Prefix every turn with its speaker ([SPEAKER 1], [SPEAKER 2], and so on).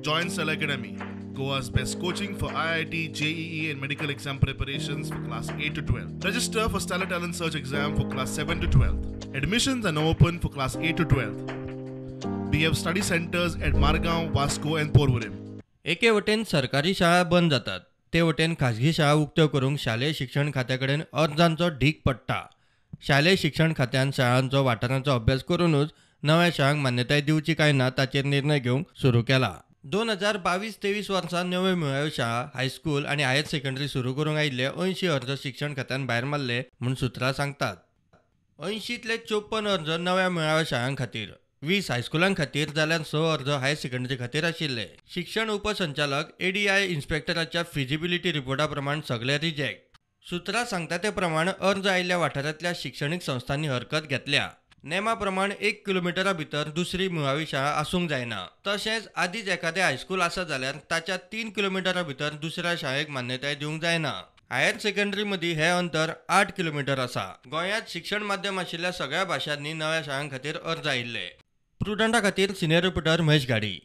[SPEAKER 1] Join Cell Academy, Goa's best coaching for IIT, JEE, and medical exam preparations for class 8 to 12. Register for Stellar Talent Search exam for class 7 to 12. Admissions are now open for class 8 to 12. We have study centers at Margaon, Vasco, and Porvorim.
[SPEAKER 2] एके वटेन सरकारी शाळा बंद जातात ते वटेन खाजगी शाळा उक्त्यो करूंक शालेय शिक्षण खात्या कडेन अर्जांचो ढीग पडटा. शालेय शिक्षण खात्यान शाळांचो वाठारांचो अभ्यास करूनच नव्या शाळांक मान्यताय दिवची काय ना ताचेर निर्णय घेवंक सुरू केला. 2022-23 वर्सा नव्यो मुळाव्यो शाळा, हायस्कूल आनी हायर सेकंडरी सुरू करूंक आयिल्ले 80 अर्ज शिक्षण खात्यान भायर मारले म्हूण सुत्रां सांगतात. 80तले 54 अर्ज नव्या मुळाव्या शाळां खातीर, 20 हायस्कुलां खातीर जाल्यार 6 अर्ज हायर सेकंडरी खातीर आशिल्ले. शिक्षण उपसंचालक ADI इन्स्पेक्टराच्या फिजिबिलिटी रिपोर्टा प्रमाण सगळे रिजेक्ट. सुत्रां सांगता ते प्रमाण अर्ज आयिल्ल्या वाठारांतल्या शिक्षणीक संस्थांनी हरकत घेतल्या. नेमा प्रमाण 1 किलोमिटरा भितर दुसरी मुळावी शाळा आसूंक जायना. तशेंच आदींच एखादें हायस्कूल आसा जाल्यार ताच्या 3 किलोमिटरा भितर दुसऱ्या शाळेक मान्यताय दिवंक जायना. हायर सेकंडरी मदीं हें अंतर 8 किलोमिटर आसा. गोंयांत शिक्षण माध्यम आशिल्ल्या सगळ्या भाशांनी नव्या शाळां खातीर अर्ज आयिल्ले. प्रुडंटा खातीर सिनियर रिपोर्टर महेश गाडी.